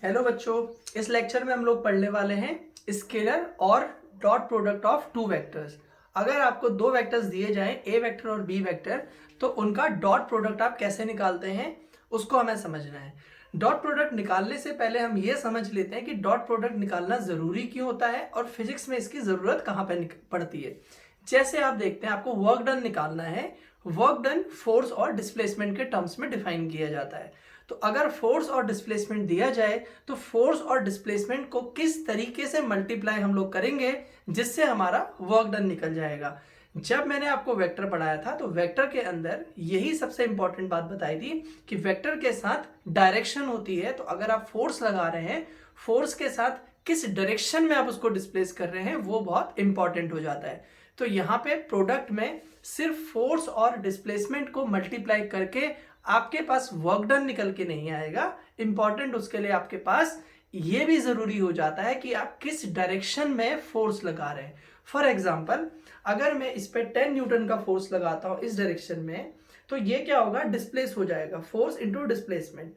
Hello बच्चों, इस lecture में हम लोग पढ़ने वाले हैं स्केलर और dot product of two vectors. अगर आपको दो वेक्टर्स दिए जाएं ए वेक्टर और बी वेक्टर, तो उनका डॉट प्रोडक्ट आप कैसे निकालते हैं उसको हमें समझना है। डॉट प्रोडक्ट निकालने से पहले हम ये समझ लेते हैं कि डॉट प्रोडक्ट निकालना ज़रूरी क्यों होता है और फिजिक्स में इसकी ज़रूरत कहाँ पर पड़ती है। जैसे आप देखते हैं, आपको वर्क डन निकालना है। वर्क डन फोर्स और डिस्प्लेसमेंट के टर्म्स में डिफाइन किया जाता है। तो अगर फोर्स और डिस्प्लेसमेंट दिया जाए तो फोर्स और डिस्प्लेसमेंट को किस तरीके से मल्टीप्लाई हम लोग करेंगे जिससे हमारा वर्क डन निकल जाएगा। जब मैंने आपको वेक्टर पढ़ाया था तो वेक्टर के अंदर यही सबसे इंपॉर्टेंट बात बताई थी कि वेक्टर के साथ डायरेक्शन होती है। तो अगर आप फोर्स लगा रहे हैं, फोर्स के साथ किस डायरेक्शन में आप उसको डिस्प्लेस कर रहे हैं वो बहुत इंपॉर्टेंट हो जाता है। तो यहाँ पे प्रोडक्ट में सिर्फ फोर्स और डिस्प्लेसमेंट को मल्टीप्लाई करके आपके पास वर्क डन निकल के नहीं आएगा। इंपॉर्टेंट उसके लिए आपके पास ये भी जरूरी हो जाता है कि आप किस डायरेक्शन में फोर्स लगा रहे हैं। फॉर एग्जाम्पल, अगर मैं इस पे 10 न्यूटन का फोर्स लगाता हूं इस डायरेक्शन में, तो ये क्या होगा, डिस्प्लेस हो जाएगा, फोर्स इंटू डिस्प्लेसमेंट।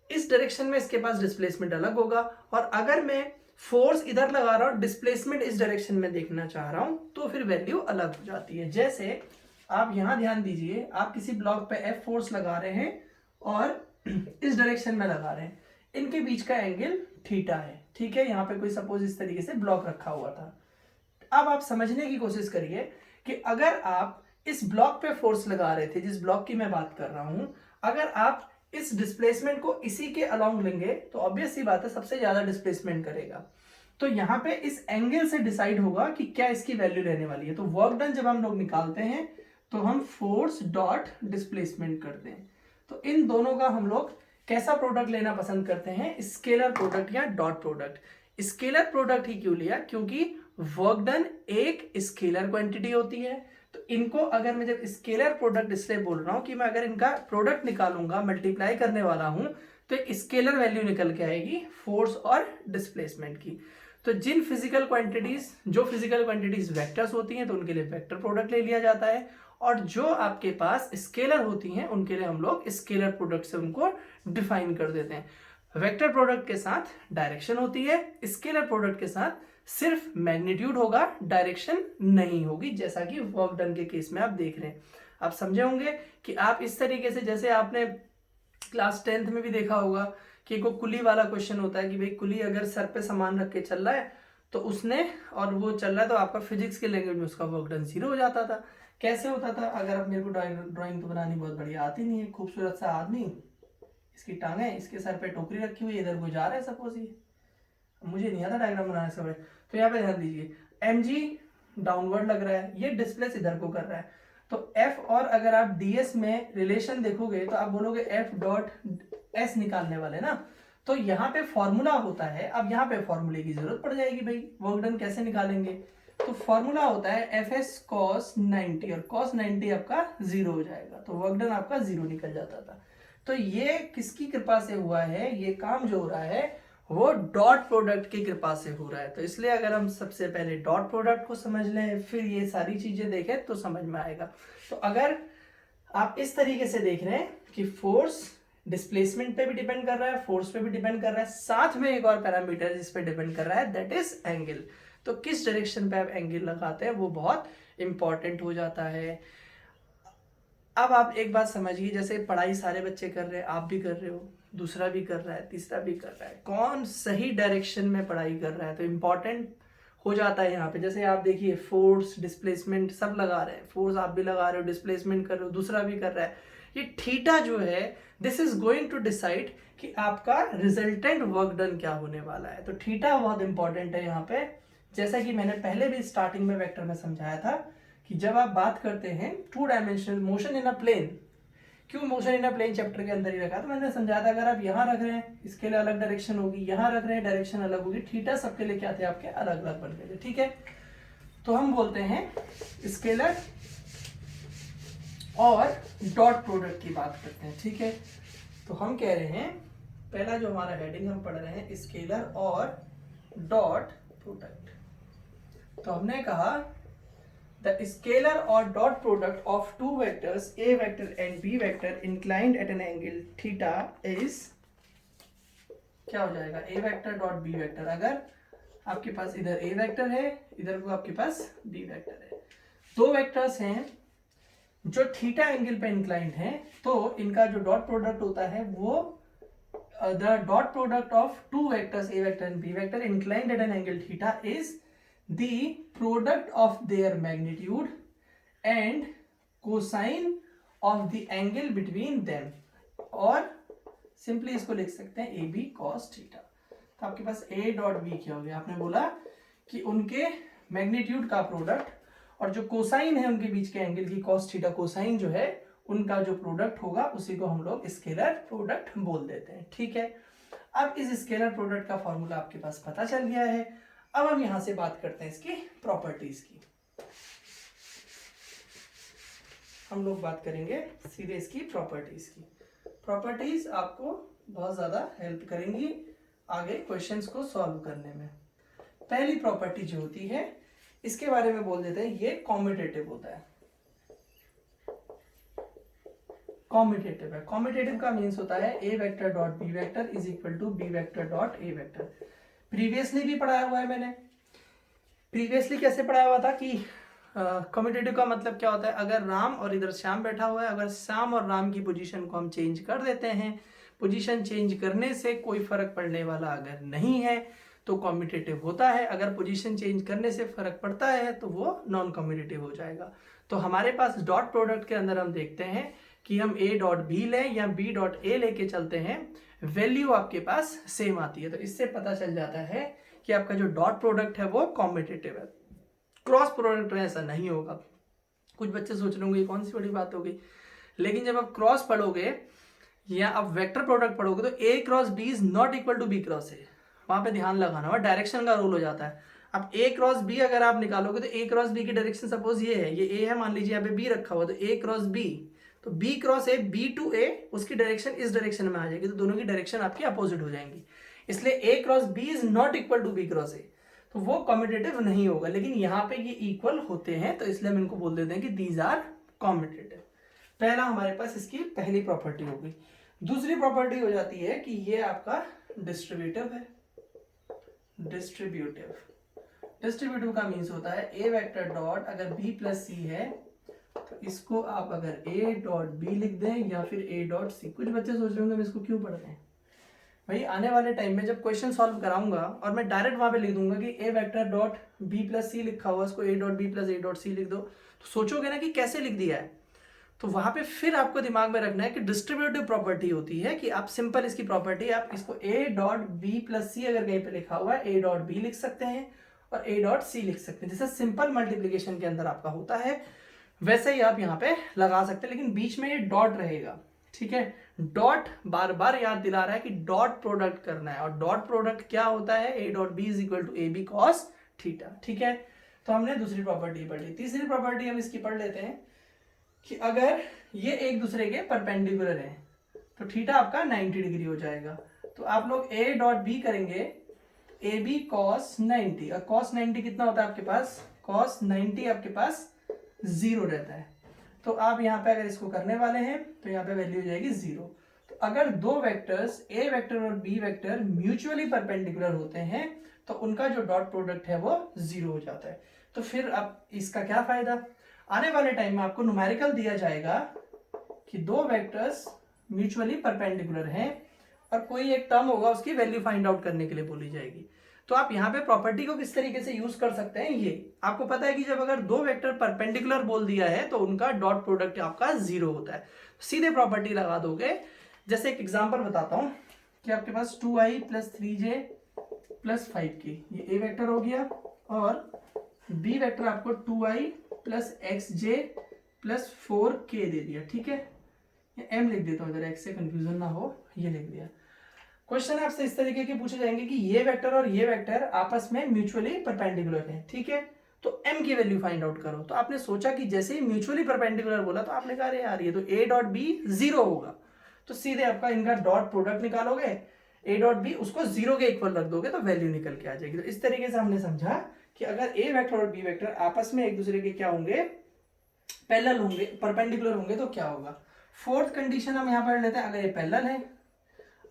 इस डायरेक्शन में इसके पास डिस्प्लेसमेंट अलग होगा। और अगर मैं फोर्स इधर लगा रहा हूं, डिस्प्लेसमेंट इस डायरेक्शन में देखना चाह रहा हूं, तो फिर वैल्यू अलग हो जाती है। जैसे आप यहां ध्यान दीजिए, आप किसी ब्लॉक पे F फोर्स लगा रहे हैं और इस डायरेक्शन में लगा रहे हैं, इनके बीच का एंगल थीटा है। ठीक है, यहाँ पे कोई सपोज इस तरीके से ब्लॉक रखा हुआ था। अब आप समझने की कोशिश करिए कि अगर आप इस ब्लॉक पे फोर्स लगा रहे थे, जिस ब्लॉक की मैं बात कर रहा हूं, अगर आप इस डिस्प्लेसमेंट को इसी के अलोंग लेंगे तो ऑब्वियस सी बात है सबसे ज्यादा डिस्प्लेसमेंट करेगा। तो यहाँ पे इस एंगल से डिसाइड होगा कि क्या इसकी वैल्यू रहने वाली है। तो वर्क डन जब हम लोग निकालते हैं तो हम फोर्स डॉट डिस्प्लेसमेंट करते हैं। तो इन दोनों का हम लोग कैसा प्रोडक्ट लेना पसंद करते हैं, स्केलर प्रोडक्ट या डॉट प्रोडक्ट। स्केलर प्रोडक्ट ही क्यों लिया, क्योंकि वर्क डन एक स्केलर क्वांटिटी होती है। तो इनको अगर मैं जब स्केलर प्रोडक्ट इसलिए बोल रहा हूं कि मैं अगर इनका प्रोडक्ट निकालूंगा, मल्टीप्लाई करने वाला हूं, तो एक स्केलर वैल्यू निकल के आएगी फोर्स और डिस्प्लेसमेंट की। तो जो फिजिकल क्वांटिटीज वेक्टर्स होती हैं तो उनके लिए वेक्टर प्रोडक्ट ले लिया जाता है, और जो आपके पास स्केलर होती हैं उनके लिए हम लोग स्केलर प्रोडक्ट से उनको डिफाइन कर देते हैं। वेक्टर प्रोडक्ट के साथ डायरेक्शन होती है, स्केलर प्रोडक्ट के साथ सिर्फ मैग्नीट्यूड होगा, डायरेक्शन नहीं होगी, जैसा कि वर्क डन के केस में आप देख रहे हैं। आप समझे होंगे कि आप इस तरीके से, जैसे आपने क्लास 10th में भी देखा होगा कि को कुली वाला क्वेश्चन होता है कि भाई कुली अगर सर पे सामान रख के चल रहा है तो उसने, और वो चल रहा है, तो आपका फिजिक्स के लैंग्वेज में उसका वर्क डन 0 हो जाता था। कैसे होता था, अगर आप, मेरे को ड्राइंग तो बनानी बहुत बढ़िया आती नहीं है, खूबसूरत सा आदमी, इसकी टांगे, इसके सर पे टोकरी रखी हुई है, इधर को जा रहा है सपोज, ये मुझे नहीं आता डायग्राम बनाने से। तो यहाँ पे ध्यान दीजिए, mg डाउनवर्ड लग रहा है, ये डिस्प्लेस इधर को कर रहा है। तो f, और अगर आप ds में रिलेशन देखोगे तो आप बोलोगे f डॉट s निकालने वाले ना, तो यहाँ पे फॉर्मूला होता है। अब यहाँ पे फॉर्मूले की जरूरत पड़ जाएगी, भाई वर्क डन कैसे निकालेंगे। तो फॉर्मूला होता है fs cos 90, और cos 90 आपका 0 हो जाएगा, तो वर्क डन आपका 0 निकल जाता था। तो ये किसकी कृपा से हुआ है, ये काम जो हो रहा है वो डॉट प्रोडक्ट की कृपा से हो रहा है। तो इसलिए अगर हम सबसे पहले डॉट प्रोडक्ट को समझ लें, फिर ये सारी चीजें देखें तो समझ में आएगा। तो अगर आप इस तरीके से देख रहे हैं कि फोर्स डिस्प्लेसमेंट पे भी डिपेंड कर रहा है, फोर्स पे भी डिपेंड कर रहा है, साथ में एक और पैरामीटर जिस पे डिपेंड कर रहा है, दैट इज एंगल। तो किस डायरेक्शन पे आप एंगल लगाते हैं वो बहुत इंपॉर्टेंट हो जाता है। अब आप एक बात समझिए, जैसे पढ़ाई सारे बच्चे कर रहे हैं, आप भी कर रहे हो, दूसरा भी कर रहा है, तीसरा भी कर रहा है, कौन सही डायरेक्शन में पढ़ाई कर रहा है तो इंपॉर्टेंट हो जाता है यहाँ पे। जैसे आप देखिए, फोर्स डिस्प्लेसमेंट सब लगा रहे हैं, फोर्स आप भी लगा रहे हो, डिस्प्लेसमेंट कर रहे हो, दूसरा भी कर रहा है। ये थीटा जो है, this is going to decide कि आपका रिजल्टेंट वर्क डन क्या होने वाला है। तो थीटा बहुत इंपॉर्टेंट है यहाँ पे। जैसा कि मैंने पहले भी स्टार्टिंग में वेक्टर में समझाया था कि जब आप बात करते हैं two dimensional motion in a plane, क्यों motion in a plane chapter के अंदर ही रखा, तो मैंने समझाया था अगर आप यहाँ रख रहे हैं इसके लिए अलग डायरेक्शन होगी, यहाँ रख रहे हैं डायरेक्शन अलग होगी, थीटा सबके लिए क्या थे आपके, अलग अलग बन गए थे। ठीक है, तो हम बोलते हैं स्केलर और डॉट प्रोडक्ट की बात करते हैं। ठीक है, तो हम कह रहे हैं, पहला जो हमारा हेडिंग हम पढ़ रहे हैं स्केलर और डॉट प्रोडक्ट। तो हमने कहा the scalar or dot product of two vectors a vector and b vector inclined at an angle theta is क्या हो जाएगा ए वेक्टर डॉट बी वेक्टर। अगर आपके पास इधर ए वेक्टर है, इधर को आपके पास बी वेक्टर है, दो वेक्टर्स हैं जो थीटा एंगल पे इंक्लाइंड हैं, तो इनका जो डॉट प्रोडक्ट होता है वो the dot product of two vectors a vector and b vector inclined at an angle theta is the product of their magnitude and cosine of the angle between them, और simply इसको लिख सकते हैं A B cos theta. तो आपके पास ए dot B क्या हो गया, आपने बोला कि उनके मैग्नीट्यूड का प्रोडक्ट और जो कोसाइन है उनके बीच के एंगल की कॉस थीटा कोसाइन जो है उनका जो प्रोडक्ट होगा उसी को हम लोग स्केलर प्रोडक्ट बोल देते हैं। ठीक है, अब इस स्केलर प्रोडक्ट का फॉर्मूला आपके पास पता चल गया है। अब हम यहां से बात करते हैं इसकी प्रॉपर्टीज की। हम लोग बात करेंगे सीधे इसकी प्रॉपर्टीज की। प्रॉपर्टीज आपको बहुत ज्यादा हेल्प करेंगी आगे क्वेश्चंस को सॉल्व करने में। पहली प्रॉपर्टी जो होती है इसके बारे में बोल देते हैं, ये कॉम्यूटेटिव होता है। कॉम्यूटेटिव है, कॉम्यूटेटिव का मीन्स होता है ए vector dot B vector is equal to B vector dot A vector. Previously भी पढ़ाया हुआ है मैंने। प्रीवियसली कैसे पढ़ाया हुआ था कि कॉम्यूटेटिव का मतलब क्या होता है, अगर राम और इधर श्याम बैठा हुआ है, अगर श्याम और राम की पोजीशन को हम चेंज कर देते हैं, पोजीशन चेंज करने से कोई फर्क पड़ने वाला अगर नहीं है तो कॉम्यूटेटिव होता है, अगर पोजीशन चेंज करने से फर्क पड़ता है तो वो नॉन कॉम्यूटेटिव हो जाएगा। तो हमारे पास डॉट प्रोडक्ट के अंदर हम देखते हैं कि हम ए डॉट बी लें या बी डॉट ए लेके चलते हैं, वैल्यू आपके पास सेम आती है। तो इससे पता चल जाता है कि आपका जो डॉट प्रोडक्ट है वो कॉम्पिटिटिव है। क्रॉस प्रोडक्ट में ऐसा नहीं होगा। कुछ बच्चे सोच रहे होंगे कौन सी बड़ी बात होगी, लेकिन जब आप क्रॉस पढ़ोगे या आप वेक्टर प्रोडक्ट पढ़ोगे तो A cross B is not equal to B cross A, वहां पे ध्यान लगाना, वहां डायरेक्शन का रोल हो जाता है। अब ए क्रॉस बी अगर आप निकालोगे तो ए क्रॉस बी की डायरेक्शन सपोज ये है, ये ए है, मान लीजिए यहाँ पे बी रखा हुआ, तो ए क्रॉस बी, तो B cross A, B to A, उसकी डायरेक्शन इस डायरेक्शन में आ जाएगी, तो दोनों की डायरेक्शन आपकी अपोजिट हो जाएंगी। इसलिए A cross B is not equal to B cross A, तो वो कॉम्यूटेटिव नहीं होगा। लेकिन यहाँ पे ये इक्वल होते हैं तो इसलिए हम इनको बोल देते हैं कि दीज आर कॉम्यूटेटिव। पहला हमारे पास इसकी पहली प्रॉपर्टी होगी। दूसरी प्रॉपर्टी हो जाती है कि ये आपका डिस्ट्रीब्यूटिव है। डिस्ट्रीब्यूटिव का मीन्स होता है ए वेक्टर डॉट, अगर बी प्लस सी है तो इसको आप अगर ए डॉट बी लिख दें या फिर ए डॉट सी। कुछ बच्चे सोच रहे होंगे हम इसको क्यों पढ़ रहे हैं भाई, आने वाले टाइम में जब क्वेश्चन सॉल्व कराऊंगा और मैं डायरेक्ट वहां पे लिख दूंगा कि A vector dot B plus C लिखा हुआ, इसको A dot B plus A dot C लिख दो, तो सोचोगे ना कि कैसे लिख दिया है। तो वहां पे फिर आपको दिमाग में रखना है कि डिस्ट्रीब्यूटिव प्रॉपर्टी होती है कि आप सिंपल इसकी प्रॉपर्टी, आप इसको ए डॉट बी प्लस सी अगर कहीं पे लिखा हुआ है ए डॉट बी लिख सकते हैं और ए डॉट सी लिख सकते हैं, जैसे सिंपल मल्टीप्लीकेशन के अंदर आपका होता है वैसे ही आप यहाँ पे लगा सकते हैं, लेकिन बीच में ये डॉट रहेगा। ठीक है, डॉट बार बार याद दिला रहा है कि डॉट प्रोडक्ट करना है, और डॉट प्रोडक्ट क्या होता है, ए dot B is equal to A B cos theta. ठीक है, तो हमने दूसरी प्रॉपर्टी पढ़ ली। तीसरी प्रॉपर्टी हम इसकी पढ़ लेते हैं कि अगर ये एक दूसरे के परपेंडिकुलर है तो थीटा आपका 90 डिग्री हो जाएगा। तो आप लोग ए डॉट बी करेंगे ए बी कॉस 90, और कॉस 90 कितना होता है आपके पास, कॉस 90 आपके पास 0 रहता है। तो आप यहाँ पे अगर इसको करने वाले हैं तो यहाँ पे वैल्यू हो जाएगी 0। तो अगर दो वेक्टर्स ए वेक्टर और बी वेक्टर म्यूचुअली परपेंडिकुलर होते हैं तो उनका जो डॉट प्रोडक्ट है वो 0 हो जाता है। तो फिर अब इसका क्या फायदा, आने वाले टाइम में आपको न्यूमेरिकल दिया जाएगा कि दो वेक्टर्स म्यूचुअली परपेंडिकुलर हैं और कोई एक टर्म होगा उसकी वैल्यू फाइंड आउट करने के लिए बोली जाएगी। तो आप यहाँ पे प्रॉपर्टी को किस तरीके से यूज कर सकते हैं, ये आपको पता है कि जब अगर दो वेक्टर परपेंडिकुलर बोल दिया है तो उनका डॉट प्रोडक्ट आपका 0 होता है। सीधे प्रॉपर्टी लगा दोगे। जैसे एक एग्जांपल बताता हूं कि आपके पास 2i plus 3j plus 5k, ये ए वेक्टर हो गया, और बी वेक्टर आपको 2i plus xj plus 4k दे दिया। ठीक है, ये m लिख देता हूं इधर, x से कंफ्यूजन ना हो, ये लिख दिया। क्वेश्चन आपसे इस तरीके के पूछे जाएंगे कि ये वेक्टर और ये वेक्टर आपस में म्यूचुअली परपेंडिकुलर हैं। ठीक है, तो m की वैल्यू फाइंड आउट करो। तो आपने सोचा कि जैसे ही म्यूचुअली परपेंडिकुलर बोला तो आपने कहा अरे यार ये तो a डॉट बी 0 होगा, तो सीधे आपका इनका डॉट प्रोडक्ट निकालोगे, a डॉट बी उसको 0 के इक्वल रख दोगे तो वैल्यू निकल के आ जाएगी। तो इस तरीके से हमने समझा कि अगर a वेक्टर और b वेक्टर आपस में एक दूसरे के क्या होंगे, पैरेलल होंगे, परपेंडिकुलर होंगे तो क्या होगा। फोर्थ कंडीशन हम यहाँ पर लेते हैं, अगर ये पैरेलल है,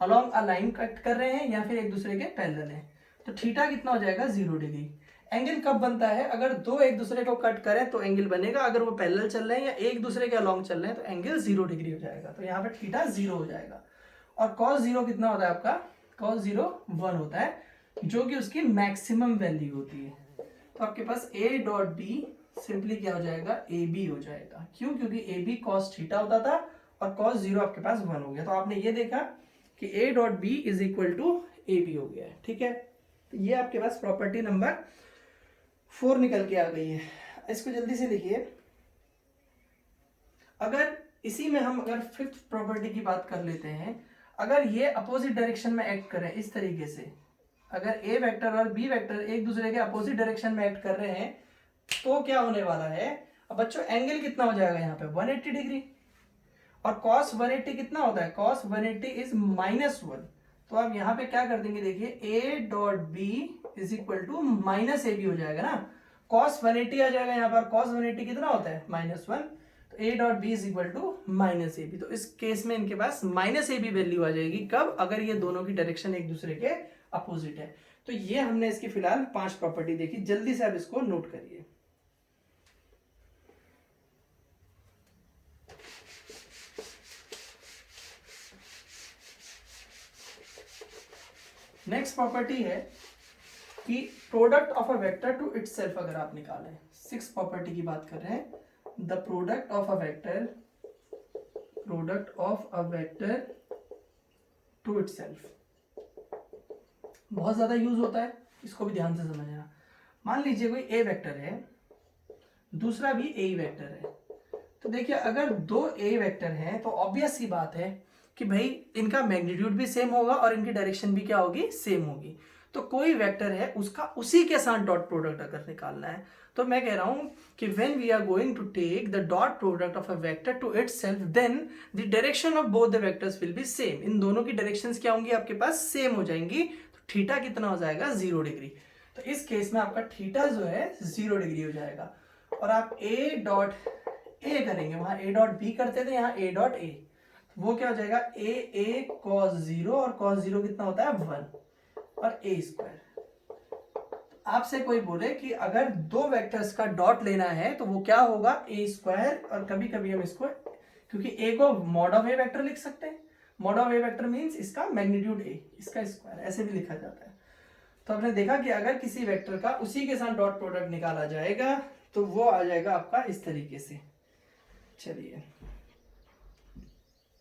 अलोंग अ लाइन कट कर रहे हैं या फिर एक दूसरे के पैरेलल हैं। तो थीटा कितना हो जाएगा 0 डिग्री। एंगल कब बनता है, अगर दो एक दूसरे को कट करें तो एंगल बनेगा, अगर वो पैरेलल चल रहे हैं या एक दूसरे के अलोंग चल रहे हैं तो एंगल 0 डिग्री हो जाएगा। तो यहाँ पे थीटा 0 हो जाएगा। और cos 0 कितना होता है आपका, cos 0 1 होता है, जो कि उसकी मैक्सिमम वैल्यू होती है। तो आपके पास a डॉट बी सिंपली क्या हो जाएगा, ए बी हो जाएगा। क्यों, क्योंकि ए बी कॉस थीटा होता था और cos 0 आपके पास 1 हो गया। तो आपने ये देखा कि a dot B is equal to A B हो गया है। ठीक है, तो ये आपके पास प्रॉपर्टी नंबर 4 निकल के आ गई है। इसको जल्दी से लिखिए। अगर इसी में हम अगर फिफ्थ प्रॉपर्टी की बात कर लेते हैं, अगर ये अपोजिट डायरेक्शन में एक्ट करें इस तरीके से, अगर ए वेक्टर और बी वेक्टर एक दूसरे के अपोजिट डायरेक्शन में एक्ट कर रहे हैं तो क्या होने वाला है। अब बच्चों एंगल कितना हो जाएगा यहाँ पे 180 डिग्री, और cos 180 कितना होता है, cos 180 इज -1। तो आप यहाँ पे क्या कर देंगे, देखिए a dot B is equal to minus A B हो जाएगा ना, cos 180 आ जाएगा यहाँ पर, cos 180 कितना होता है -1, तो a dot B is equal to minus A B. तो इस केस में इनके पास माइनस ए बी वैल्यू आ जाएगी, कब, अगर ये दोनों की डायरेक्शन एक दूसरे के अपोजिट है। तो ये हमने इसकी फिलहाल 5 प्रॉपर्टी देखी, जल्दी से आप इसको नोट करिए। नेक्स्ट प्रॉपर्टी है कि product of a vector to itself अगर आप निकालें, 6 प्रॉपर्टी की बात कर रहे हैं। The product of a vector to itself बहुत ज्यादा यूज होता है, इसको भी ध्यान से समझना। मान लीजिए कोई ए वेक्टर है, दूसरा भी ए वेक्टर है। तो देखिए अगर दो ए वेक्टर हैं तो ऑब्वियस सी बात है कि भाई इनका मैग्नीट्यूड भी सेम होगा और इनकी डायरेक्शन भी क्या होगी, सेम होगी। तो कोई वेक्टर है उसका उसी के साथ डॉट प्रोडक्ट अगर निकालना है, तो मैं कह रहा हूं कि when we are going to take the dot product of a vector to itself, then the direction of both the vectors will be same. इन दोनों की डायरेक्शंस क्या होंगी, आपके पास सेम हो जाएंगी। तो थीटा कितना हो जाएगा 0 डिग्री। तो इस केस में आपका थीटा जो है 0 डिग्री हो जाएगा। और आप ए डॉट ए करेंगे, वहां ए डॉट बी करते थे, यहाँ ए डॉट ए, वो क्या हो जाएगा ए कॉस 0, और cos 0 कितना होता है 1, और ए स्क्वायर। आपसे कोई बोले कि अगर दो वेक्टर्स का डॉट लेना है तो वो क्या होगा, ए स्क्वायर, और कभी कभी हम इसको, क्योंकि ए को मॉड ऑफ ए वेक्टर लिख सकते हैं, mod of a vector means इसका मैग्नीट्यूड ए, इसका स्क्वायर, ऐसे भी लिखा जाता है। तो आपने देखा कि अगर किसी वेक्टर का उसी के साथ डॉट प्रोडक्ट निकाला जाएगा तो वो आ जाएगा आपका इस तरीके से। चलिए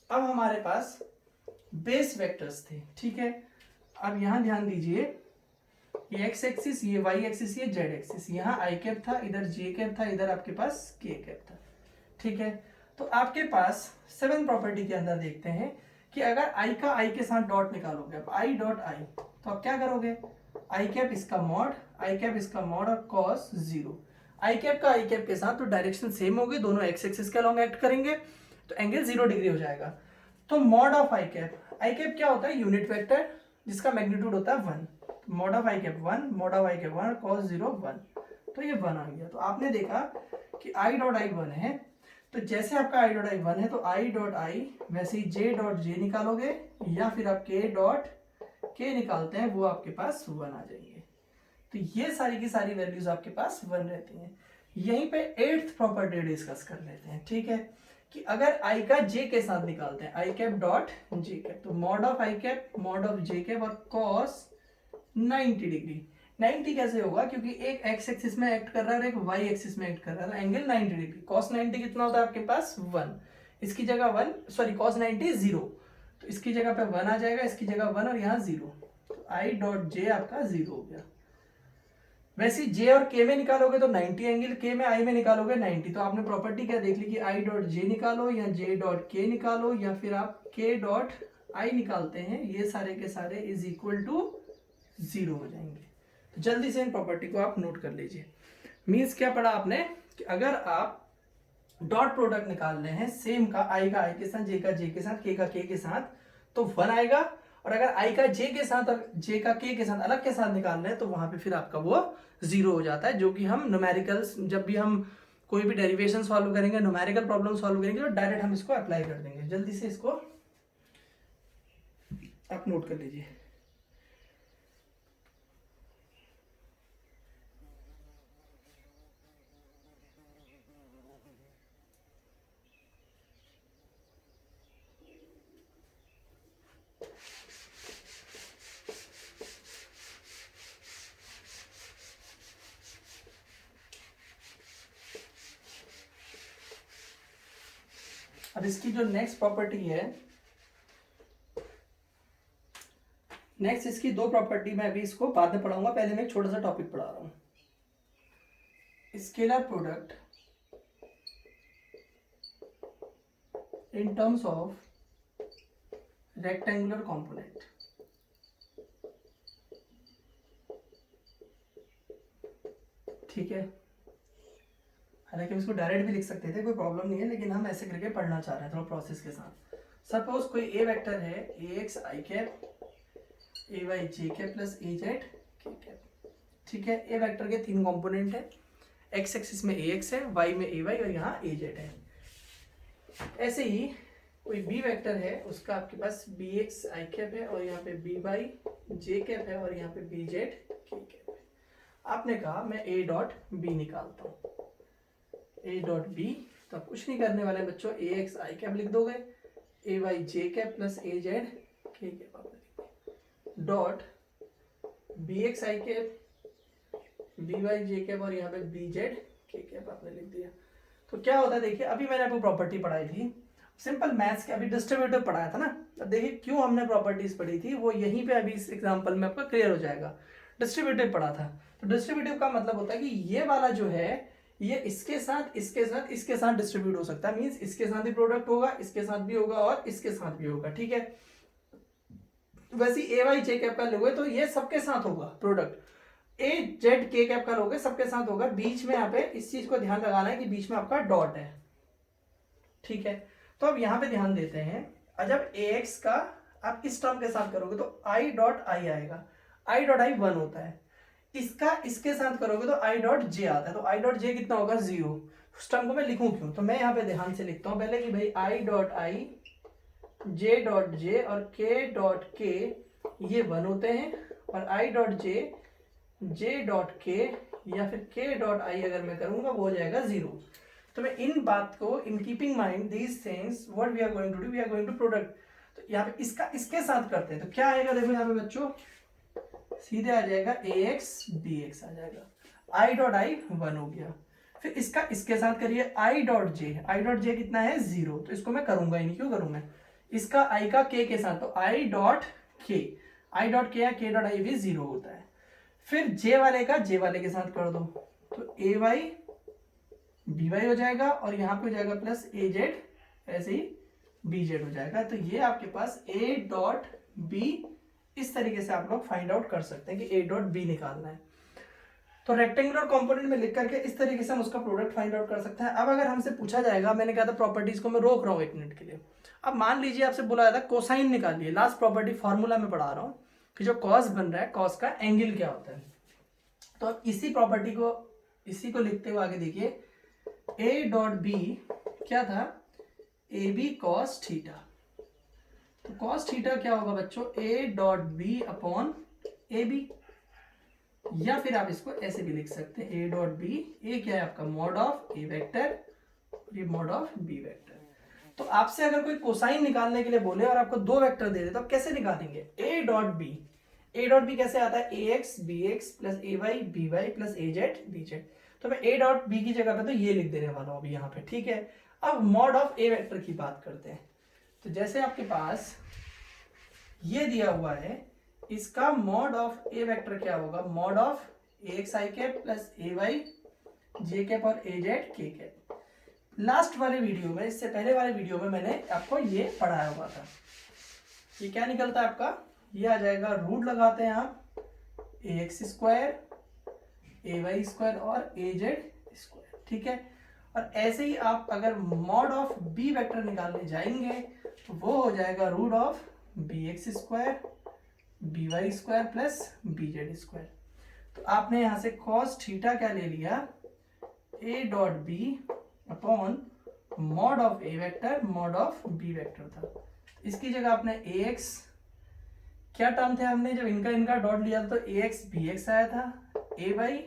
अब हमारे पास बेस वेक्टर्स थे, ठीक है। अब यहां ध्यान दीजिए, ये एक्स एक्सिस, ये वाई एक्सिस, ये जेड एक्सिस, यहाँ आई कैप था, इधर जे कैप था, इधर आपके पास के कैप था, ठीक है। तो आपके पास 7 प्रॉपर्टी के अंदर देखते हैं कि अगर आई का आई के साथ डॉट निकालोगे, अब आई डॉट आई, तो आप क्या करोगे, आई कैप इसका मॉड, आई कैप इसका मॉड, और कॉस 0। आई कैप का आई कैप के साथ तो डायरेक्शन सेम होगी, दोनों एक्स एक्सिस के अलॉन्ग एक्ट करेंगे, तो एंगल 0 डिग्री हो जाएगा। तो मॉड ऑफ आई कैप क्या होता है, यूनिट वेक्टर जिसका मैग्नीट्यूड होता है 1। Mod of I cap 1, mod of I cap 1, cos 0 1, तो ये 1 आ गया। तो आपने देखा कि आई डॉट आई 1 है, तो जैसे आपका आई डॉट आई 1 है तो आई डॉट आई वैसे ही जे डॉट जे निकालोगे, या फिर आप के डॉट के निकालते हैं, वो आपके पास 1 आ जाएंगे। तो ये सारी की सारी वैल्यूज आपके पास 1 रहती हैं। यहीं पे 8th प्रॉपर्टी डिस्कस कर लेते हैं, ठीक है, कि अगर आई का जे के साथ निकालते हैं, आई कैप डॉट जे कैप, तो mod of I cap, mod of J cap, और cos 90 डिग्री। 90 कैसे होगा, क्योंकि एक एक्स एक्सिस में एक्ट कर रहा है और एक वाई एक्सिस में एक्ट कर रहा है, तो एंगल 90 डिग्री। cos 90 कितना होता है आपके पास 1, इसकी जगह 1, सॉरी cos 90 0, तो इसकी जगह पे 1 आ जाएगा, इसकी जगह 1, और यहाँ 0, तो आई डॉट जे आपका 0 हो गया। वैसे जे और के में निकालोगे तो 90 एंगल, के में आई में निकालोगे 90। तो आपने प्रॉपर्टी क्या देख ली कि आई डॉट जे निकालो, या जे डॉट के निकालो, या फिर आप के डॉट आई निकालते हैं, ये सारे के सारे इज इक्वल टू 0 हो जाएंगे। तो जल्दी से इन प्रॉपर्टी को आप नोट कर लीजिए। मीन्स क्या पढ़ा आपने कि अगर आप डॉट प्रोडक्ट निकाल रहे हैं सेम का आई के साथ, जे का जे के साथ, के का के साथ, तो 1 आएगा, और अगर आई का जे के साथ और जे का के साथ अलग के साथ निकाल रहे हैं तो वहां पे फिर आपका वो 0 हो जाता है, जो कि हम न्यूमेरिकल्स, जब भी हम कोई भी डेरिवेशन सॉल्व करेंगे, न्यूमेरिकल प्रॉब्लम सॉल्व करेंगे, तो डायरेक्ट हम इसको अप्लाई कर देंगे। जल्दी से इसको आप नोट कर लीजिए। अब इसकी जो नेक्स्ट प्रॉपर्टी है, नेक्स्ट इसकी दो प्रॉपर्टी, मैं अभी इसको बाद में पढ़ाऊंगा, पहले मैं एक छोटा सा टॉपिक पढ़ा रहा हूं। Scalar product in terms of rectangular component. ठीक है, हालांकि हम इसको डायरेक्ट भी लिख सकते थे, कोई प्रॉब्लम नहीं है, लेकिन हम ऐसे करके पढ़ना चाह रहे हैं थोड़ा प्रोसेस के साथ। सपोज कोई ए वेक्टर है, a x i cap, A y j cap plus a z k cap. ठीक है, ए वेक्टर के तीन कंपोनेंट है, एक्स एक्सिस में ए एक्स है, वाई में ए वाई और यहाँ ए जेड है। ऐसे ही कोई बी वेक्टर है, उसका आपके पास बी एक्स आई कैप है और यहाँ पे बी वाई जे कैप है और यहाँ पे बी जेड के कैप है। आपने कहा मैं ए डॉट बी निकालता हूँ, ए डॉट बी, तो आप कुछ नहीं करने वाले बच्चों, ए एक्स आई कैप लिख दोगे, ए y j cap plus a z k cap आप लिख दोगे, dot B x i cap, B Y j cap और यहाँ पे बी जेड के कैप आपने लिख दिया। तो क्या होता है देखिए, अभी मैंने आपको प्रॉपर्टी पढ़ाई थी सिंपल मैथ्स के, अभी डिस्ट्रीब्यूटिव पढ़ाया था ना। अब देखिए क्यों हमने प्रॉपर्टीज पढ़ी थी, वो यहीं पे अभी इस एग्जांपल में आपका क्लियर हो जाएगा। डिस्ट्रीब्यूटिव पढ़ा था, तो डिस्ट्रीब्यूटिव का मतलब होता है कि ये वाला जो है ये इसके साथ इसके साथ इसके साथ डिस्ट्रीब्यूट हो सकता है, मींस इसके साथ भी प्रोडक्ट होगा, इसके साथ भी होगा और इसके साथ भी होगा। ठीक है, वैसे ए वाई जे कैप का लोगे तो ये सबके साथ होगा प्रोडक्ट, ए जेड के कैप का लोगे सबके साथ होगा। बीच में यहाँ पे इस चीज को ध्यान लगाना है कि बीच में आपका डॉट है। ठीक है, तो अब यहाँ पे ध्यान देते हैं, जब ए एक्स का आप इस टर्म के साथ करोगे तो आई डॉट आई आएगा, आई डॉट आई 1 होता है, इसका इसके साथ करोगे तो आई डॉट जे आता है, तो आई डॉट जे कितना होगा 0। उस टर्म को मैं लिखूं क्यों, तो मैं यहाँ पे ध्यान से लिखता हूँ पहले कि भाई I dot I, J dot J और के डॉट के ये 1 होते हैं, और I dot J, J dot के या फिर के डॉट आई अगर मैं करूंगा वो हो जाएगा 0। तो मैं इन बात को, in keeping mind these things, what we are going to do, we are going to product. तो यहाँ पे इसका इसके साथ करते हैं तो क्या आएगा, देखो यहाँ पे बच्चों सीधे आ जाएगा ए एक्स बी एक्स आ जाएगा, आई डॉट आई 1 हो गया। फिर इसका इसके साथ करिए I dot J, I dot J कितना है 0, तो इसको मैं करूंगा ही नहीं, क्यों करूं मैं, इसका आई का के साथ, तो आई डॉट के, आई डॉट के या के डॉट आई भी 0 होता है। फिर जे वाले का जे वाले के साथ कर दो, तो ए वाई बी वाई हो जाएगा और यहाँ पे हो जाएगा प्लस ए जेड, ऐसे ही बी जेड हो जाएगा। तो ये आपके पास ए डॉट बी, इस तरीके से आप लोग फाइंड आउट कर सकते हैं कि ए डॉट बी निकालना है। तो रेक्टेंगुलर कंपोनेंट में लिख करके इस तरीके से हम उसका प्रोडक्ट फाइंड आउट कर सकते हैं। अब अगर हमसे पूछा जाएगा, मैंने कहा था प्रॉपर्टीज को मैं रोक रहा हूँ 1 मिनट के लिए, अब मान लीजिए आपसे बोला जाता है कोसाइन निकालिए, लास्ट प्रॉपर्टी फॉर्मूला में पढ़ा रहा हूँ कि जो कॉस बन रहा है, कॉस का एंगल क्या होता है। तो अब इसी प्रॉपर्टी को, इसी को लिखते हुए आगे देखिए, ए डॉट बी क्या था, ए बी कॉस थीटा। तो कॉस थीटा क्या होगा बच्चों, A dot B upon A B, या फिर आप इसको ऐसे भी लिख सकते हैं, ए डॉट बी, ए क्या है आपका मॉड ऑफ ए वेक्टर, ये मॉड ऑफ बी वेक्टर। तो आपसे अगर कोई कोसाइन निकालने के लिए बोले और आपको 2 वेक्टर दे दे तो आप कैसे निकालेंगे, a dot b, a dot b कैसे आता है, a x b x plus a y b y plus a z b z. तो मैं ए डॉट बी की जगह पे तो ये लिख देने वाला हूं अभी यहाँ पे। ठीक है, अब मॉड ऑफ ए वेक्टर की बात करते हैं। तो जैसे आपके पास ये दिया हुआ है, इसका मॉड ऑफ ए वेक्टर क्या होगा, mod of a x i cap plus a y j cap और a z k cap. Last वाले वीडियो में, इससे पहले वाले वीडियो में मैंने आपको ये पढ़ाया हुआ था। ये क्या निकलता है आपका, ये आ जाएगा, रूट लगाते हैं आप, ए x square, a y square और ए जेड स्क्वायर। ठीक है, और ऐसे ही आप अगर मॉड ऑफ बी वेक्टर निकालने जाएंगे तो वो हो जाएगा root of b x square b y square plus b z square. तो आपने यहां से कॉस थीटा क्या ले लिया, a dot B upon mod of a vector mod of b vector था। इसकी जगह आपने ए एक्स क्या टर्म थे, हमने जब इनका डॉट लिया था तो ए एक्स बी एक्स आया था, ए वाई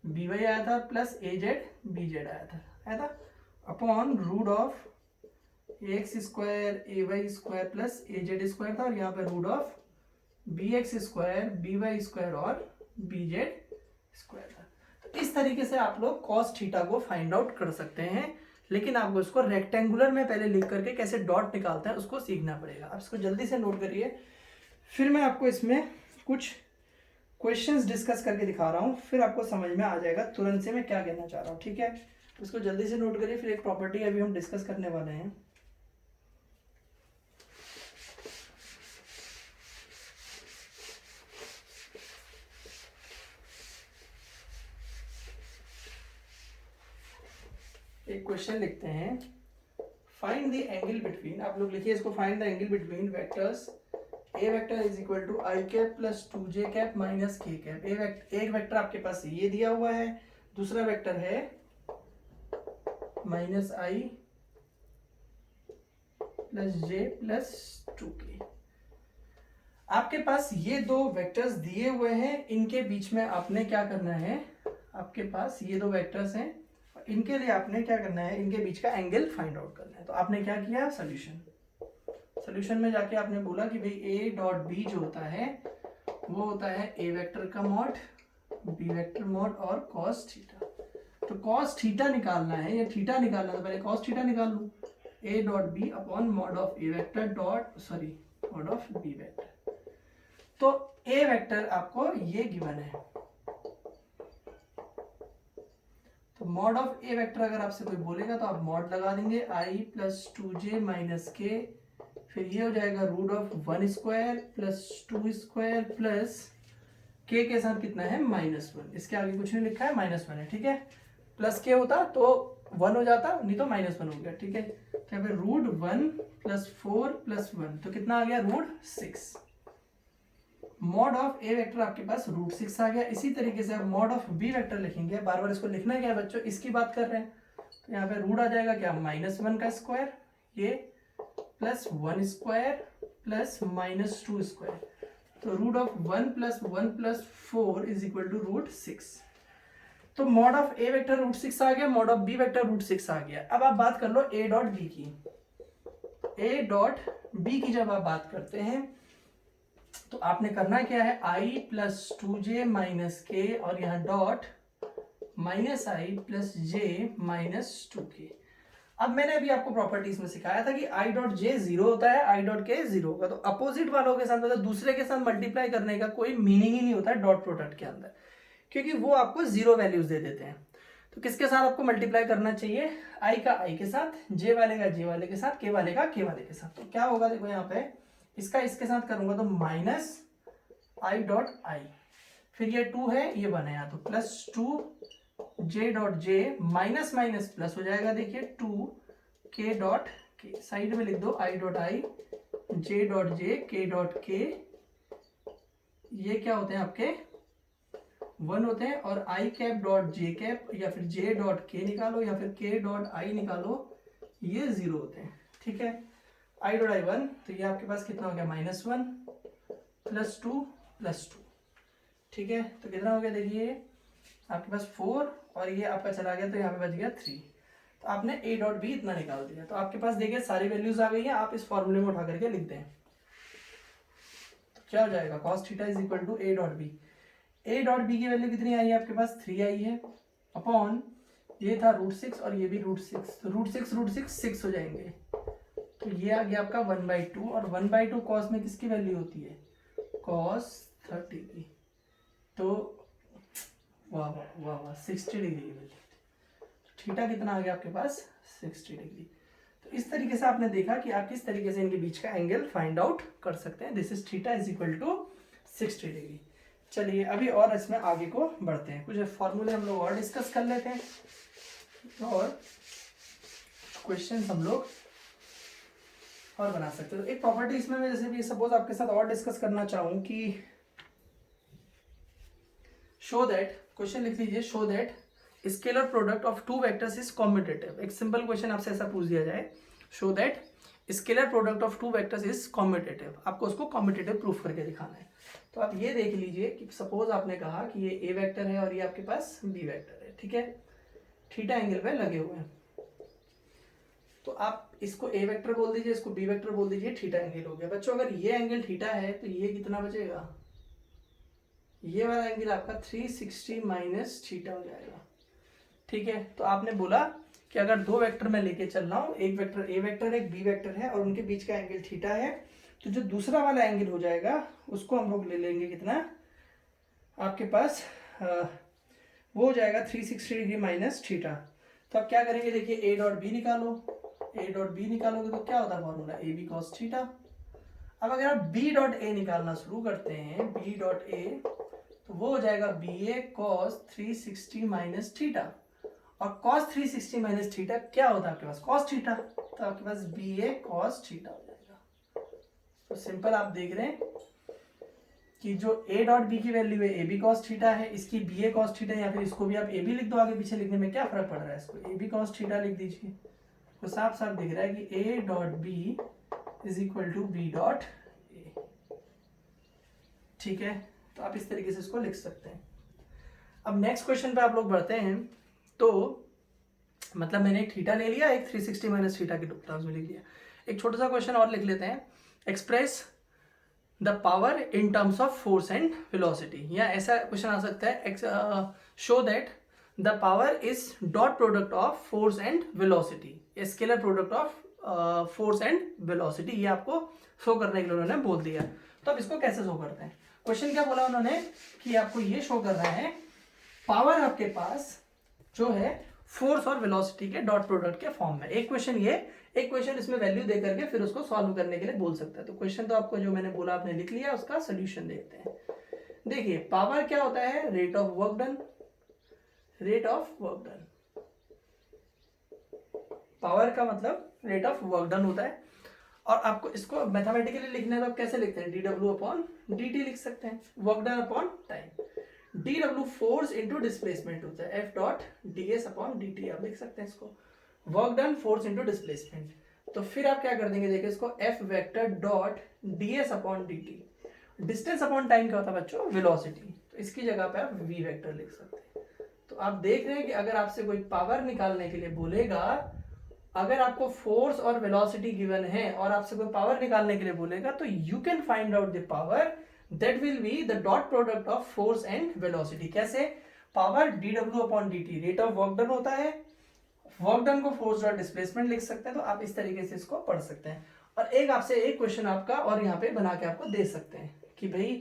बी वाई आया था, plus a z b z आया था upon root of a x square a y square plus a z square था, और यहाँ पे root of b x square b y square और बी जेड स्क्वायर था। तो इस तरीके से आप लोग कॉस थीटा को फाइंड आउट कर सकते हैं, लेकिन आपको इसको रेक्टेंगुलर में पहले लिख करके कैसे डॉट निकालते हैं उसको सीखना पड़ेगा। आप इसको जल्दी से नोट करिए, फिर मैं आपको इसमें कुछ क्वेश्चंस डिस्कस करके दिखा रहा हूँ, फिर आपको समझ में आ जाएगा तुरंत से मैं क्या कहना चाह रहा हूँ। ठीक है, इसको जल्दी से नोट करिए। फिर एक प्रॉपर्टी अभी हम डिस्कस करने वाले हैं। एक क्वेश्चन लिखते हैं, फाइंड द एंगल बिटवीन, आप लोग लिखिए इसको, find the angle between vectors a vector is equal to i cap plus 2j cap minus k cap. एक वेक्टर आपके पास ये दिया हुआ है, दूसरा वेक्टर है minus i plus j plus 2k। आपके पास ये दो वेक्टर्स दिए हुए हैं, इनके बीच में आपने क्या करना है, आपके पास ये दो वेक्टर्स हैं, इनके लिए आपने क्या करना है, इनके बीच का एंगल फाइंड आउट करना है। तो आपने क्या किया, सॉल्यूशन में जाके आपने बोला कि भाई ए डॉट बी जो होता है वो होता है ए वेक्टर का मॉड बी वेक्टर मॉड और कॉस थीटा। तो कॉस थीटा निकालना है या थीटा निकालना है, तो पहले कॉस थीटा निकाल लूं, a dot B upon mod of a vector dot sorry mod of b vector. तो ए वेक्टर आपको ये गिवन है, तो मॉड ऑफ ए वेक्टर अगर आपसे कोई बोलेगा तो आप मॉड लगा देंगे आई प्लस 2j माइनस के, फिर ये हो जाएगा root of 1 square plus 2 square plus के साथ कितना है -1, इसके आगे कुछ नहीं लिखा है, -1 है। ठीक है, प्लस के होता तो 1 हो जाता, नहीं तो -1 हो गया। ठीक है, तो यहाँ पे रूट 1 प्लस 4 प्लस 1 तो कितना आ गया, root 6। Mod of a vector आपके पास रूट 6 आ गया। इसी तरीके से आप मॉड ऑफ बी वेक्टर लिखेंगे, बार बार इसको लिखना क्या है बच्चों, इसकी बात कर रहे हैं, तो यहाँ पे रूट आ जाएगा क्या, -1 का स्क्वायर ये प्लस 1 स्क्वायर प्लस -2 स्क्वायर, तो root of 1 plus 1 plus 4 is equal to root 6। तो mod of a vector root 6 आ गया, mod of b vector root 6 आ गया। अब आप बात कर लो ए डॉट बी की। ए डॉट बी की जब आप बात करते हैं तो आपने करना क्या है, आई प्लस 2j माइनस के और यहाँ dot minus i plus J minus 2k। अब मैंने अभी आपको प्रॉपर्टीज में सिखाया था कि आई डॉट जे 0 होता है, आई डॉट के 0 होगा। तो अपोजिट वालों के साथ मतलब दूसरे के साथ मल्टीप्लाई करने का कोई मीनिंग ही नहीं होता है डॉट प्रोडक्ट के अंदर, क्योंकि वो आपको 0 वैल्यूज दे देते हैं। तो किसके साथ आपको मल्टीप्लाई करना चाहिए, आई का आई के साथ, जे वाले का जे वाले के साथ, के वाले का के वाले के साथ। तो क्या होगा देखो यहाँ पे, इसका इसके साथ करूंगा तो माइनस आई डॉट आई, फिर ये 2 है ये 1 है यहाँ, तो plus 2 J dot J minus minus plus हो जाएगा, देखिए 2 के डॉट के, साइड में लिख दो I dot I J dot J के डॉट के, ये क्या होते हैं आपके 1 होते हैं, और आई कैप डॉट जे कैप या फिर जे डॉट के निकालो या फिर के डॉट आई निकालो, ये 0 होते हैं। ठीक है, आई डॉट आई 1, तो ये आपके पास कितना हो गया, -1 प्लस 2 प्लस 2। ठीक है, तो कितना हो गया, देखिए आपके पास 4 और ये आपका चला गया तो यहाँ पे बच गया 3। तो आपने ए डॉट बी इतना निकाल दिया, तो आपके पास देखिए सारी वैल्यूज आ गई है। आप इस फॉर्मूले में उठा करके लिख दें तो क्या हो जाएगा, cos theta is equal to a dot b. A dot b की वैल्यू कितनी आई है आपके पास, 3 आई है, अपॉन ये था रूट 6 और ये भी रूट 6, तो रूट 6 6 हो जाएंगे, तो ये आ गया आपका 1/2, और 1/2 कॉस में किसकी वैल्यू होती है, cos 30 की। तो वाह वाह वाह वाह 60 डिग्री की वैल्यू, थीटा कितना आ गया आपके पास, 60 डिग्री। तो इस तरीके से आपने देखा कि आप किस तरीके से इनके बीच का एंगल फाइंड आउट कर सकते हैं। This is theta is equal to 60 degree. चलिए अभी और इसमें आगे को बढ़ते हैं, कुछ फॉर्मूले हम लोग और डिस्कस कर लेते हैं और क्वेश्चन हम लोग और बना सकते हैं। तो एक प्रॉपर्टी इसमें मैं जैसे भी सपोज आपके साथ और डिस्कस करना चाहूँ कि शो दैट, क्वेश्चन लिख लीजिए, show that scalar product of 2 vectors is commutative. एक सिंपल क्वेश्चन आपसे ऐसा पूछ दिया जाए, show that scalar product of two vectors is commutative, आपको उसको कॉम्यूटेटिव प्रूफ करके दिखाना है। तो आप ये देख लीजिए कि सपोज आपने कहा कि ये ए वेक्टर है और ये आपके पास बी वेक्टर है, ठीक है, थीटा एंगल पे लगे हुए हैं। तो आप इसको ए वेक्टर बोल दीजिए, इसको बी वेक्टर बोल दीजिए, थीटा एंगल हो गया। बच्चों अगर ये एंगल थीटा है तो ये कितना बचेगा, ये वाला एंगल आपका 360 माइनस थीटा हो जाएगा, ठीक है। तो आपने बोला कि अगर दो वेक्टर मैं लेके चल रहा हूँ, एक वेक्टर ए वेक्टर है, एक बी वेक्टर है और उनके बीच का एंगल थीटा है, तो जो दूसरा वाला एंगल हो जाएगा उसको हम लोग ले लेंगे कितना, आपके पास वो हो जाएगा 360 डिग्री माइनस थीटा। तो आप क्या करेंगे, देखिए ए डॉट बी निकालो, ए डॉट बी निकालोगे तो क्या होता है formula, a B cos theta. अब अगर आप बी डॉट ए निकालना शुरू करते हैं, बी डॉट ए, तो वो हो जाएगा बी ए कॉस 360 माइनस थीटा, और cos 360 माइनस थीटा क्या होता है आपके पास, cos थीटा, तो आपके पास बी ए कॉस थीटा हो जाएगा। तो सिंपल आप देख रहे हैं कि जो a डॉट बी की वैल्यू है ए बी कॉस थीटा है, इसकी बी ए कॉस थीटा, या फिर इसको भी आप ए बी लिख दो, आगे पीछे लिखने में क्या फर्क पड़ रहा है, इसको ए बी कॉस थीटा लिख दीजिए, तो साफ साफ दिख रहा है कि a dot B is equal to b dot a, ठीक है। तो आप इस तरीके से इसको लिख सकते हैं। अब नेक्स्ट क्वेश्चन पे आप लोग बढ़ते हैं। तो मतलब मैंने एक थीटा ले लिया, एक 360 माइनस थीटा के टर्म्स में लिख लिया। एक छोटा सा क्वेश्चन और लिख लेते हैं, express the power in terms of force and velocity, या ऐसा क्वेश्चन आ सकता है, show that the power is dot product of force and velocity, scalar product of force and velocity, ये आपको शो करने के लिए उन्होंने बोल दिया। तो अब इसको कैसे शो करते हैं, क्वेश्चन क्या बोला उन्होंने कि आपको ये शो करना है, पावर आपके पास जो है फोर्स और वेलोसिटी के डॉट प्रोडक्ट के फॉर्म में। एक क्वेश्चन ये, एक क्वेश्चन इसमें वैल्यू दे करके फिर उसको सॉल्व करने के लिए बोल सकता है। तो क्वेश्चन तो आपको जो मैंने बोला आपने लिख लिया, उसका सोल्यूशन देखते हैं। देखिए पावर क्या होता है, rate of work done, rate of work done, power का मतलब रेट ऑफ वर्क डन होता है। और आपको इसको मैथमेटिकली लिखना है तो आप कैसे लिखते हैं, D W upon D T लिख सकते हैं, work done upon time. D W force into displacement होता है, F dot D S upon D T, आप लिख सकते हैं इसको, work done force into displacement. तो फिर आप क्या कर देंगे, देखिए इसको F vector dot D S upon D T, distance upon time क्या होता है बच्चों, वेलोसिटी, तो इसकी जगह पे आप वी वेक्टर लिख सकते हैं। तो आप देख रहे हैं कि अगर आपसे कोई पावर निकालने के लिए बोलेगा, अगर आपको फोर्स और वेलोसिटी गिवन है और आपसे कोई पावर निकालने के लिए बोलेगा, तो you can find out the power that will be the dot product of force and velocity। कैसे, power dw upon dt, rate of work done होता है, वर्क डन को फोर्स डॉट डिस्प्लेसमेंट लिख सकते हैं। तो आप इस तरीके से इसको पढ़ सकते हैं। और एक आपसे एक क्वेश्चन आपका और यहाँ पे बना के आपको दे सकते हैं कि भाई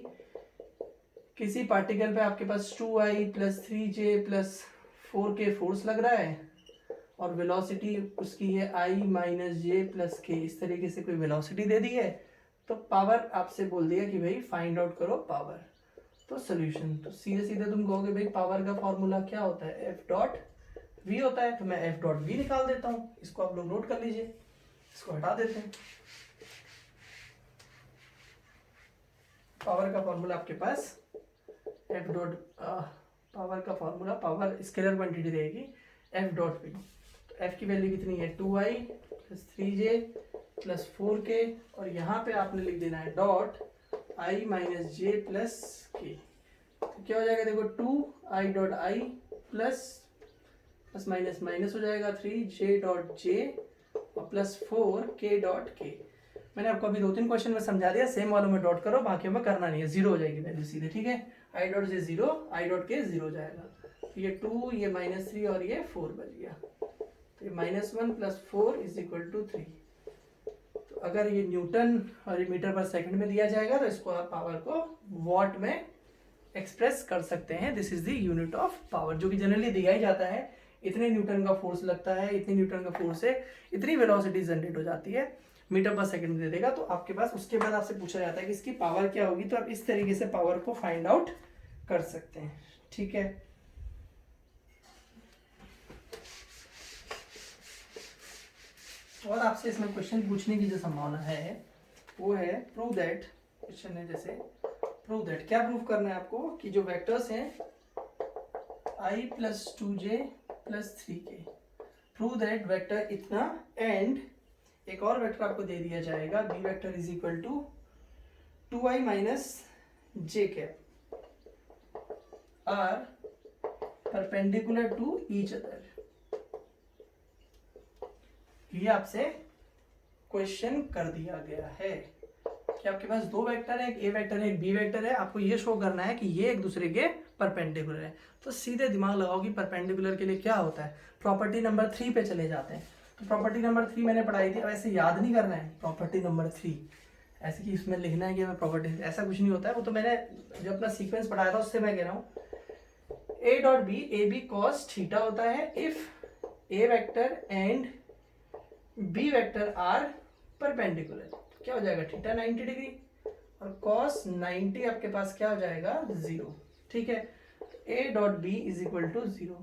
किसी पार्टिकल पे आपके पास 2i plus 3j plus 4k force लग रहा है और वेलोसिटी उसकी है i minus j plus k, इस तरीके से कोई वेलोसिटी दे दी है। तो पावर आपसे बोल दिया कि भाई फाइंड आउट करो पावर, तो सोल्यूशन, तो सीधे सीधे तुम कहोगे भाई पावर का फॉर्मूला क्या होता है, एफ डॉट वी होता है। तो मैं एफ डॉट वी निकाल देता हूँ, इसको आप लोग नोट कर लीजिए, इसको हटा देते हैं। पावर का फॉर्मूला आपके पास एफ डॉट, पावर का फॉर्मूला, पावर स्केलर क्वांटिटी रहेगी एफ डॉट वी। तो एफ की वैल्यू कितनी है, 2i plus 3j plus 4k, और यहाँ पे आपने लिख देना है dot i minus J plus के। तो क्या हो जाएगा, देखो 2i dot i plus plus minus minus हो जाएगा 3j डॉट j और प्लस 4k डॉट k। मैंने आपको अभी 2-3 क्वेश्चन में समझा दिया, सेम वालों में डॉट करो, बाकी में करना नहीं है, जीरो हो जाएगी वैल्यू सीधे, ठीक है। i dot J zero, i dot के जीरो हो जाएगा। ये 2, ये -3 और ये 4 बच गया। तो ये -1 प्लस 4 इज इक्वल टू 3। अगर ये न्यूटन और मीटर पर सेकंड में दिया जाएगा तो इसको आप पावर को वॉट में एक्सप्रेस कर सकते हैं। This is the unit of power, जो कि जनरली दिया ही जाता है, इतने न्यूटन का फोर्स लगता है, इतने न्यूटन का फोर्स से इतनी वेलोसिटी जनरेट हो जाती है, मीटर पर सेकंड में दे देगा। तो आपके पास उसके बाद आपसे पूछा जाता है कि इसकी पावर क्या होगी, तो आप इस तरीके से पावर को फाइंड आउट कर सकते हैं, ठीक है। और आपसे इसमें क्वेश्चन पूछने की जो संभावना है वो है प्रूव दैट, क्वेश्चन है जैसे प्रूव दैट, क्या प्रूव करना है आपको कि जो वेक्टर्स हैं i plus 2j plus 3k, prove that vector इतना एंड एक और वेक्टर आपको दे दिया जाएगा, b vector is equal to 2i minus j cap are perpendicular to each other. ये आपसे क्वेश्चन कर दिया गया है कि आपके पास दो वेक्टर है, एक ए वेक्टर है एक बी वेक्टर है, आपको ये शो करना है कि ये एक दूसरे के परपेंडिकुलर है। तो सीधे दिमाग लगाओ कि परपेंडिकुलर के लिए क्या होता है। प्रॉपर्टी नंबर 3 पे चले जाते हैं। तो प्रॉपर्टी नंबर 3 मैंने पढ़ाई थी। अब ऐसे याद नहीं करना है प्रॉपर्टी नंबर 3, ऐसे कि इसमें लिखना है कि मैं प्रॉपर्टी, ऐसा कुछ नहीं होता है। वो तो मैंने जो अपना सीक्वेंस पढ़ाया था उससे मैं कह रहा हूँ। A dot b, a B cos theta होता है if a vector and b vector are perpendicular. क्या हो जाएगा, थीटा 90 डिग्री और कॉस 90 आपके पास क्या हो जाएगा, 0। ठीक है, ए dot B is equal to 0।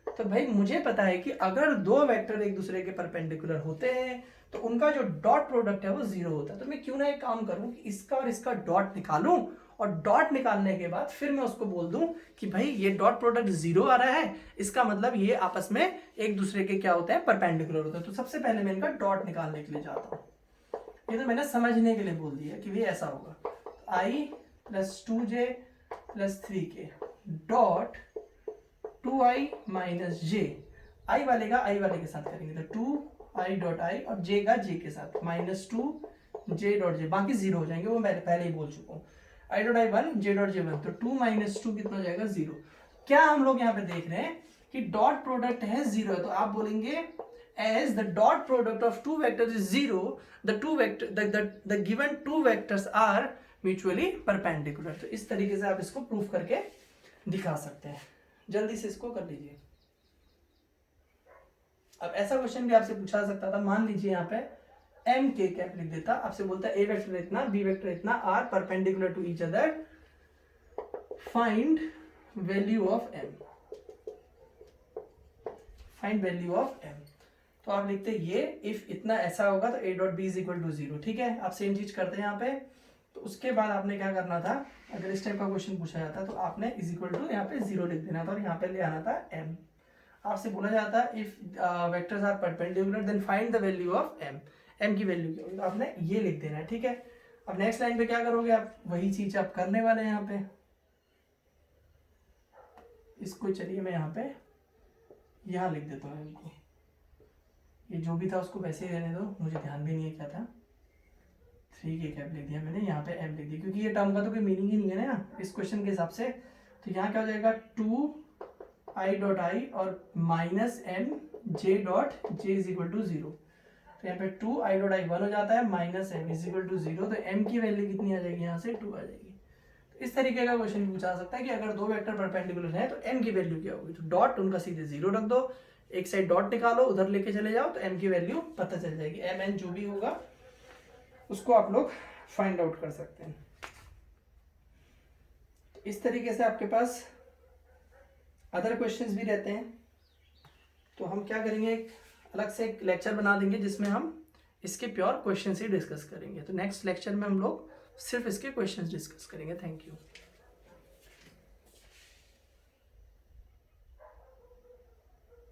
तो भाई मुझे पता है कि अगर दो वेक्टर एक दूसरे के परपेंडिकुलर होते हैं तो उनका जो डॉट प्रोडक्ट है वो 0 होता है। तो मैं क्यों ना एक काम करूं कि इसका और इसका डॉट निकालूं और डॉट निकालने के बाद फिर मैं उसको बोल दूं कि भाई ये डॉट प्रोडक्ट 0 आ रहा है, इसका मतलब ये आपस में एक दूसरे के क्या होते हैं, परपेंडिकुलर होते हैं। तो सबसे पहले मैं इनका डॉट निकालने के लिए जाता हूँ। ये तो मैंने समझने के लिए बोल दिया कि भाई ऐसा होगा, i plus 2j plus 3k dot 2i minus J. I वाले का आई वाले के साथ करेंगे तो 2i डॉट i और j का j के साथ माइनस 2j डॉट j, बाकी 0 हो जाएंगे, वो मैं पहले ही बोल चुका हूँ। i dot i 1, j dot j 1, तो 2 माइनस 2 कितना हो जाएगा, 0। क्या हम लोग यहाँ पे देख रहे हैं कि डॉट प्रोडक्ट है 0 है, तो आप बोलेंगे as the dot product of two vectors is 0, the given two vectors are mutually perpendicular। तो इस तरीके से आप इसको प्रूफ करके दिखा सकते हैं। जल्दी से इसको कर लीजिए। अब ऐसा क्वेश्चन भी आपसे पूछा सकता था, मान लीजिए यहाँ पे एम के कैप लिख देता, आपसे बोलता है ए वेक्टर इतना, बी वेक्टर इतना, are perpendicular to each other, find value of m, find value of m. तो आप लिखते ये इफ इतना ऐसा होगा तो a dot B is equal to 0। ठीक है, आप सेम चीज करते हैं यहाँ पे। तो उसके बाद आपने क्या करना था, अगर इस टाइप का क्वेश्चन पूछा जाता तो आपने इज इक्वल टू यहाँ पे 0 लिख देना था और यहाँ पे ले आना था m। आपसे बोला जाता है if vectors are perpendicular then find the value of m, m की वैल्यू क्या होगी, तो आपने ये लिख देना है। ठीक है, अब नेक्स्ट लाइन पे क्या करोगे आप, वही चीज आप करने वाले हैं यहाँ पे। इसको चलिए मैं यहाँ पे यहाँ लिख देता हूँ इनको, ये जो भी था उसको वैसे ही रहने दो, मुझे ध्यान भी नहीं है क्या था। 3 के कैप लिख दिया मैंने, यहाँ पे m लिख दिया क्योंकि ये टर्म का तो कोई मीनिंग ही नहीं है ना इस क्वेश्चन के हिसाब से। तो यहाँ क्या हो जाएगा, 2i डॉट i और minus m j dot j is equal to 0। तो यहाँ पे 2i डॉट i 1 हो जाता है, minus m is equal to 0। तो m की वैल्यू कितनी आ जाएगी, यहाँ से 2 आ जाएगी। तो इस तरीके का क्वेश्चन पूछा जा सकता है कि अगर दो वेक्टर परपेंडिकुलर है तो m की वैल्यू क्या होगी। तो डॉट उनका सीधे 0 रख दो, एक साइड डॉट निकालो, उधर लेके चले जाओ तो m की वैल्यू पता चल जाएगी। m n जो भी होगा उसको आप लोग फाइंड आउट कर सकते हैं। इस तरीके से आपके पास अदर क्वेश्चंस भी रहते हैं। तो हम क्या करेंगे, एक अलग से एक लेक्चर बना देंगे जिसमें हम इसके प्योर क्वेश्चंस ही डिस्कस करेंगे। तो नेक्स्ट लेक्चर में हम लोग सिर्फ इसके क्वेश्चंस डिस्कस करेंगे। Thank you.